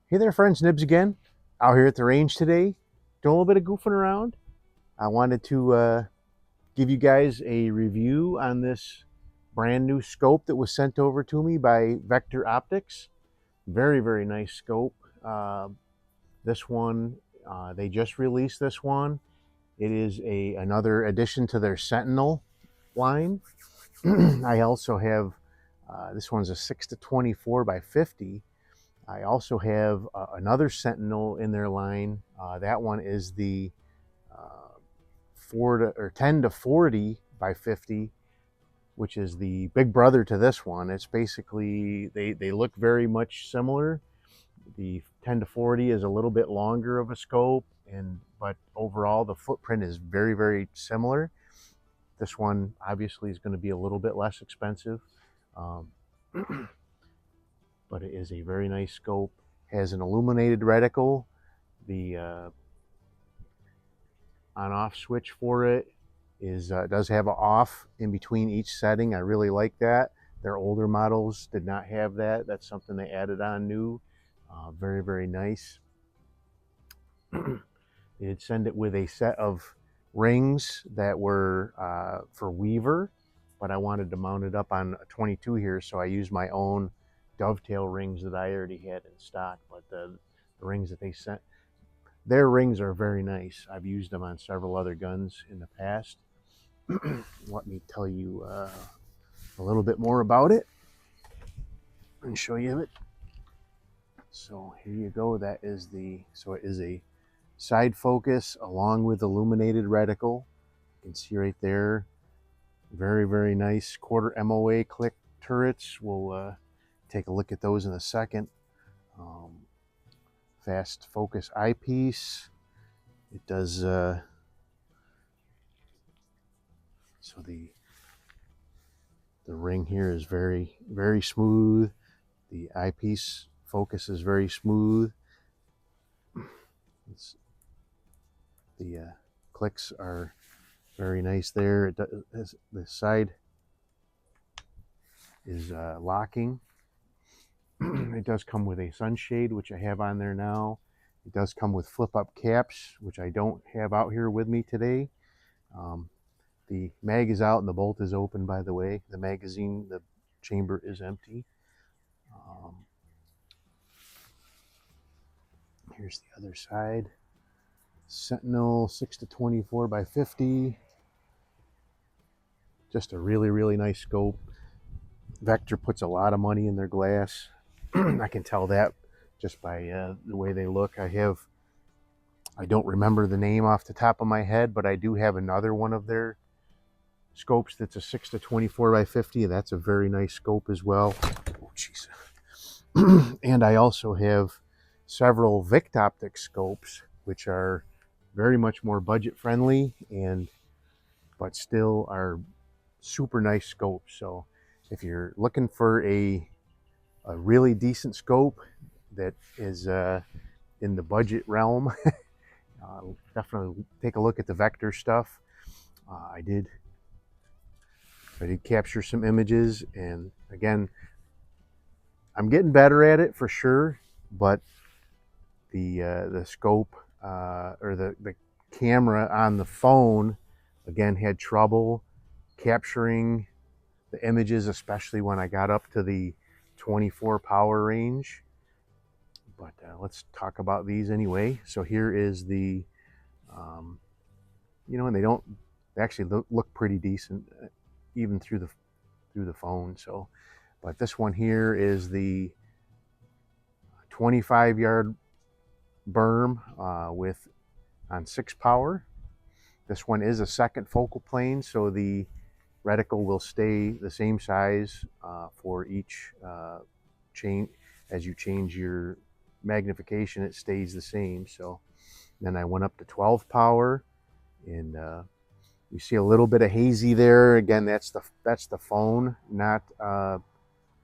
Hey there friends, Nibs again. Out here at the range today, doing a little bit of goofing around. I wanted to give you guys a review on this brand new scope that was sent over to me by Vector Optics. Very, very nice scope. This one, they just released this one. It is another addition to their Sentinel line. I also have, this one's a 6 to 24 by 50. I also have another Sentinel in their line. That one is the 10 to 40 by 50, which is the big brother to this one. It's basically, they look very much similar. The 10 to 40 is a little bit longer of a scope, but overall the footprint is very, very similar. This one obviously is going to be a little bit less expensive. Um, but it is a very nice scope. Has an illuminated reticle. The on-off switch for it does have an off in between each setting. I really like that. Their older models did not have that. That's something they added on new. Very, very nice. They did send it with a set of rings that were for Weaver, but I wanted to mount it up on a 22 here, so I used my own dovetail rings that I already had in stock. But the rings that they sent, their rings are very nice. I've used them on several other guns in the past. Let me tell you a little bit more about it and show you it. So here you go. That is so it is a side focus along with illuminated reticle. You can see right there, very, very nice quarter MOA click turrets. We'll take a look at those in a second. Fast focus eyepiece. It does so the ring here is very, very smooth. The eyepiece focus is very smooth. The clicks are very nice there. The side is locking. It does come with a sunshade, which I have on there now. It does come with flip-up caps, which I don't have out here with me today. The mag is out and the bolt is open, by the way. The magazine, the chamber is empty. Here's the other side. Sentinel 6 to 24 by 50. Just a really, really nice scope. Vector puts a lot of money in their glass. I can tell that just by the way they look. I don't remember the name off the top of my head, but I do have another one of their scopes that's a 6 to 24 by 50. That's a very nice scope as well. Oh, jeez. And I also have several Victoptic scopes, which are very much more budget friendly, but still are super nice scopes. So if you're looking for a really decent scope that is in the budget realm, definitely take a look at the Vector stuff. I did capture some images, and again, I'm getting better at it for sure, but the scope or the camera on the phone again had trouble capturing the images, especially when I got up to the 24 power range. But let's talk about these anyway. So here is the and they actually look pretty decent even through the phone. So but this one here is the 25-yard berm on 6 power. This one is a second focal plane, so the reticle will stay the same size for each chain. As you change your magnification, it stays the same. So then I went up to 12 power, and you see a little bit of hazy there. Again, that's the phone, not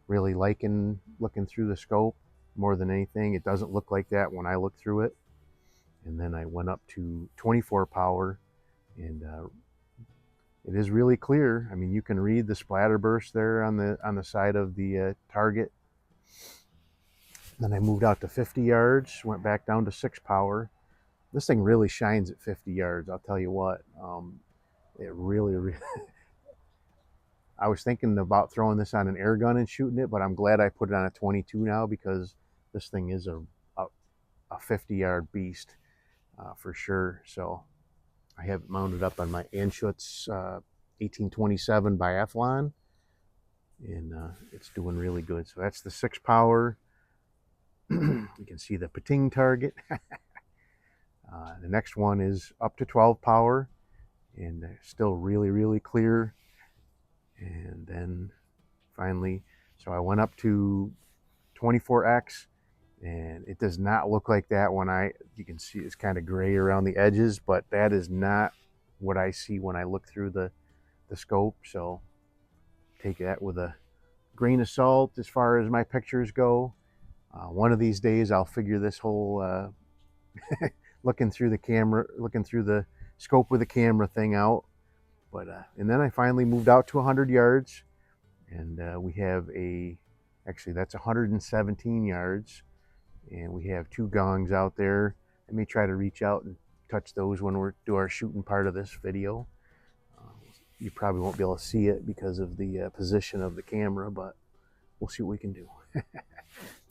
really looking through the scope more than anything. It doesn't look like that when I look through it. And then I went up to 24 power, and it is really clear. I mean, you can read the splatter burst there on the side of the target. Then I moved out to 50 yards, went back down to 6 power. This thing really shines at 50 yards, I'll tell you what. It really I was thinking about throwing this on an air gun and shooting it, but I'm glad I put it on a 22 now, because this thing is a 50-yard beast for sure. So I have it mounted up on my Anschutz 1827 biathlon, and it's doing really good. So that's the 6 power. You can see the pating target. The next one is up to 12 power, and still really clear. And then finally, so I went up to 24x, and it does not look like that when you can see it's kind of gray around the edges, but that is not what I see when I look through the scope. So take that with a grain of salt as far as my pictures go. One of these days I'll figure this whole looking through the scope with the camera thing out. But and then I finally moved out to 100 yards, and we have actually that's 117 yards, and we have 2 gongs out there. I may try to reach out and touch those when we do our shooting part of this video. You probably won't be able to see it because of the position of the camera, but we'll see what we can do.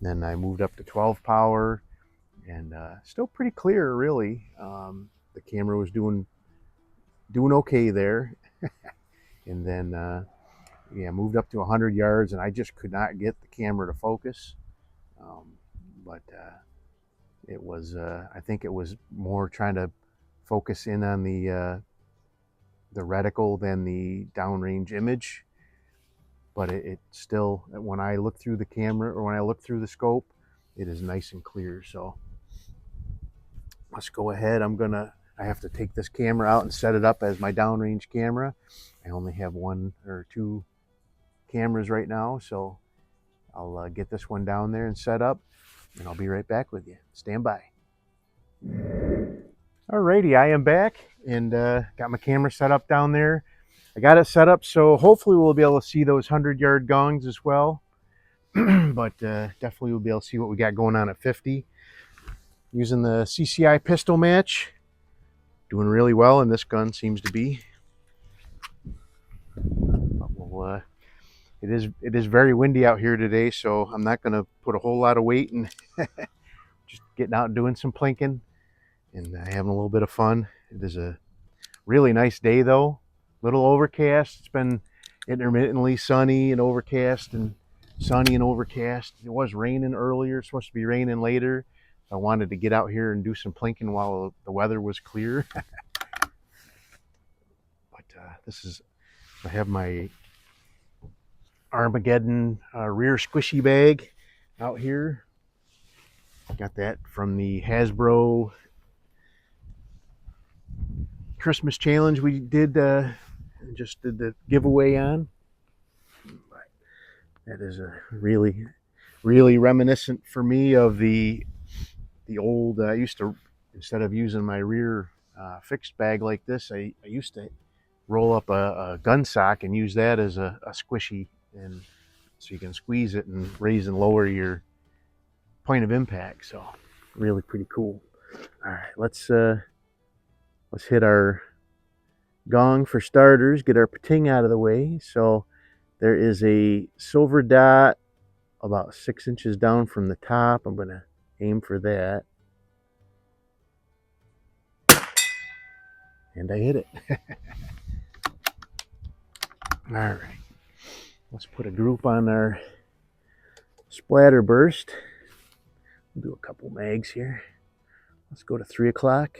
Then I moved up to 12 power, and still pretty clear, really. The camera was doing okay there. And then yeah, moved up to 100 yards, and I just could not get the camera to focus. But it was I think it was more trying to focus in on the reticle than the downrange image. But it still, when I look through the camera, or when I look through the scope, it is nice and clear. So let's go ahead. I have to take this camera out and set it up as my downrange camera. I only have 1 or 2 cameras right now, so I'll get this one down there and set up, and I'll be right back with you. Stand by. Alrighty, I am back, and got my camera set up down there. I got it set up so hopefully we'll be able to see those 100-yard gongs as well. But definitely we'll be able to see what we got going on at 50. Using the CCI pistol match. Doing really well, and this gun seems to be. But it is very windy out here today, so I'm not going to put a whole lot of weight and just getting out and doing some plinking and having a little bit of fun. It is a really nice day though. Little overcast. It's been intermittently sunny and overcast, and sunny and overcast. It was raining earlier. It's supposed to be raining later. I wanted to get out here and do some plinking while the weather was clear. But I have my Armageddon rear squishy bag out here. I got that from the Hasbro Christmas challenge we did, just did the giveaway on. But that is a really reminiscent for me of the old, I used to, instead of using my rear fixed bag like this, I used to roll up a gun sock and use that as a squishy, and so you can squeeze it and raise and lower your point of impact. So really pretty cool. All right, let's hit our gong for starters, get our pating out of the way. So there is a silver dot about 6 inches down from the top. I'm going to aim for that. And I hit it. All right. Let's put a group on our splatter burst. We'll do a couple mags here. Let's go to 3 o'clock.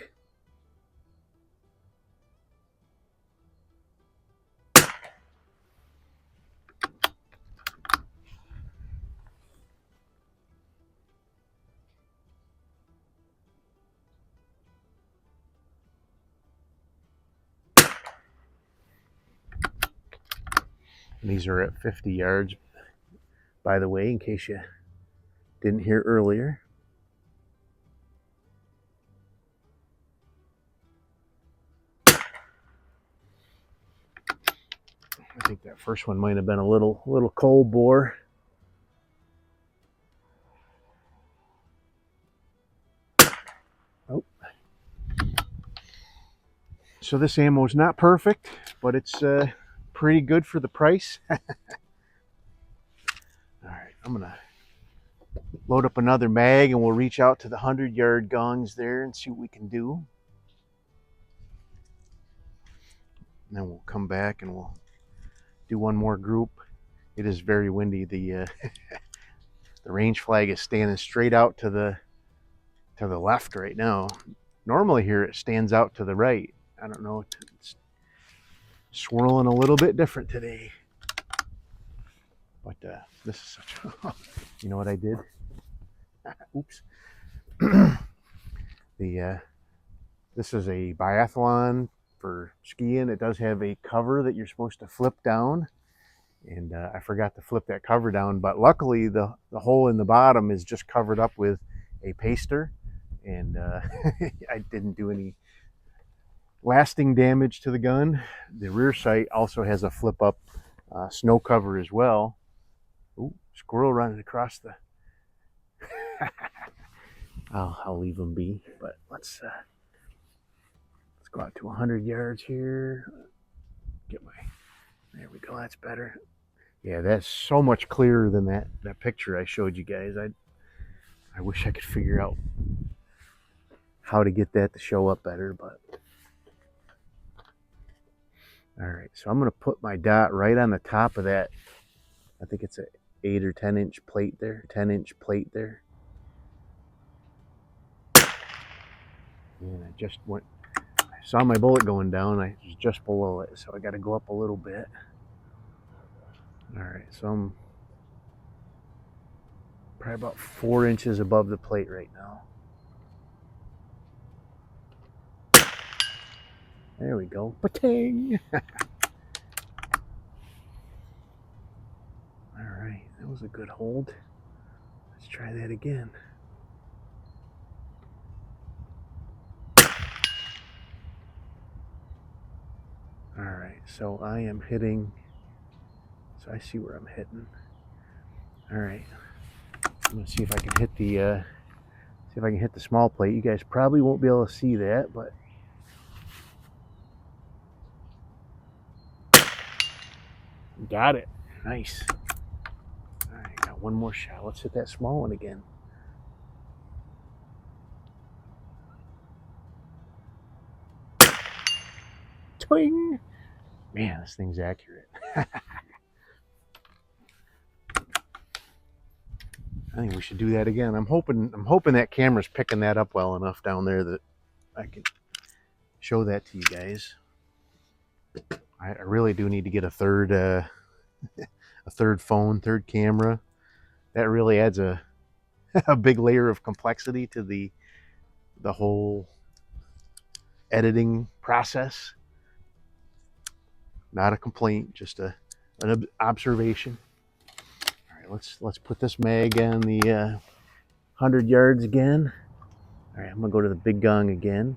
And these are at 50 yards, by the way, in case you didn't hear earlier. I think that first one might have been a little cold bore. So this ammo is not perfect, but it's pretty good for the price. All right, I'm gonna load up another mag and we'll reach out to the 100-yard gongs there and see what we can do. And then we'll come back and we'll do one more group. It is very windy. The the range flag is standing straight out to the left right now. Normally here it stands out to the right. I don't know, it's swirling a little bit different today. But this is such a, you know what I did? Oops. This is a biathlon for skiing. It does have a cover that you're supposed to flip down, and I forgot to flip that cover down, but luckily the hole in the bottom is just covered up with a paster, and I didn't do any lasting damage to the gun. The rear sight also has a flip up snow cover as well. Ooh, squirrel running across the I'll leave them be, but let's go out to 100 yards here. Get my, there we go, that's better. Yeah, that's so much clearer than that picture I showed you guys. I wish I could figure out how to get that to show up better, but all right, so I'm gonna put my dot right on the top of that. I think it's a 8 or 10 inch plate there, 10-inch plate there. And I just went, I saw my bullet going down. I was just below it, so I got to go up a little bit. All right, so I'm probably about 4 inches above the plate right now. There we go. Ba-ting! All right, that was a good hold. Let's try that again. All right, so I am hitting, so I see where I'm hitting. All right, I'm gonna see if I can hit the small plate. You guys probably won't be able to see that, but got it. Nice. All right, got one more shot. Let's hit that small one again. Twing! Man, this thing's accurate. I think we should do that again. I'm hoping that camera's picking that up well enough down there that I can show that to you guys. I really do need to get a third phone, third camera. That really adds a big layer of complexity to the whole editing process. Not a complaint, just an observation. All right, let's put this mag on the 100 yards again. All right, I'm gonna go to the big gong again.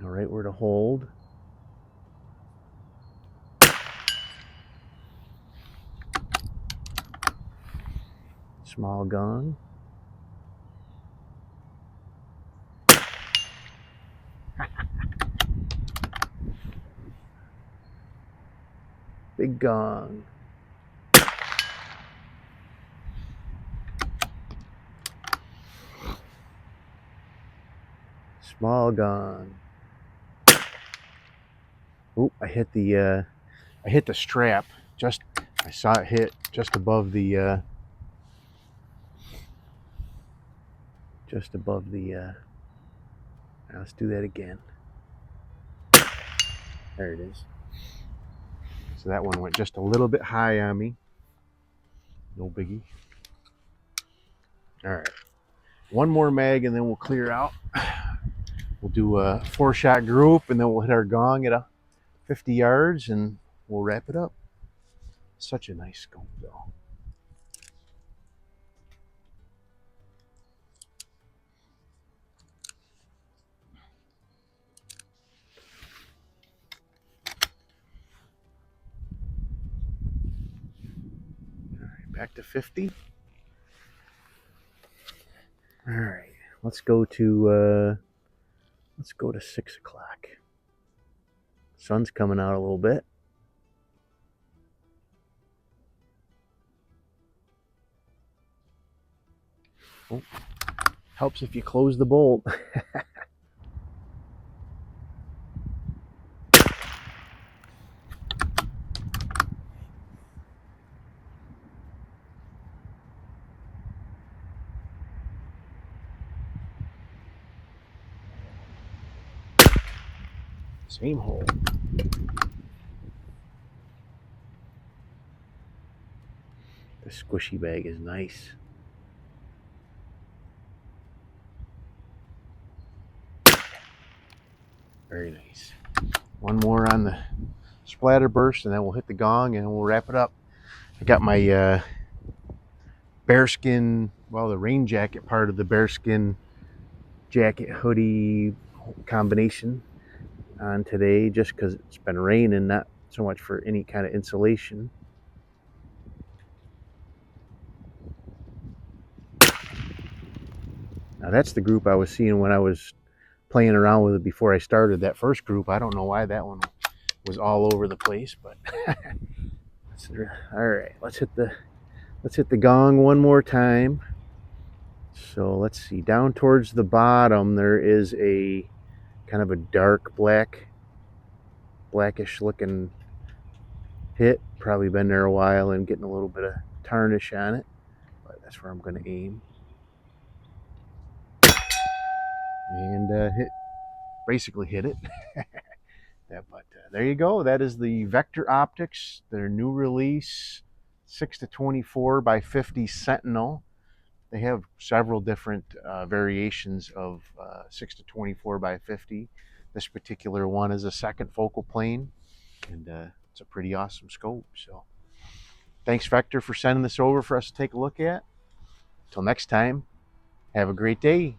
All right, where to hold. Small gong. Big gong. Small gong. Oh, I hit the strap. I saw it hit just above the now let's do that again. There it is. So that one went just a little bit high on me. No biggie. All right, one more mag and then we'll clear out. We'll do a 4-shot group and then we'll hit our gong at 50 yards and we'll wrap it up. Such a nice scope though. All right, back to 50. All right, let's go to 6 o'clock. Sun's coming out a little bit. Oh, helps if you close the bolt. Same hole. The squishy bag is nice. Very nice. One more on the splatter burst, and then we'll hit the gong and we'll wrap it up. I got my bearskin, well, the rain jacket part of the bearskin jacket hoodie combination on today, just because it's been raining, not so much for any kind of insulation. Now that's the group I was seeing when I was playing around with it before I started that first group. I don't know why that one was all over the place, but all right, let's hit the gong one more time. So let's see, down towards the bottom there is a kind of a dark blackish looking hit. Probably been there a while and getting a little bit of tarnish on it, but that's where I'm going to aim and basically hit it. But there you go. That is the Vector Optics, their new release 6-24 by 50 Sentinel. They have several different variations of 6-24 by 50. This particular one is a second focal plane, and it's a pretty awesome scope. So thanks, Vector, for sending this over for us to take a look at. Until next time, have a great day.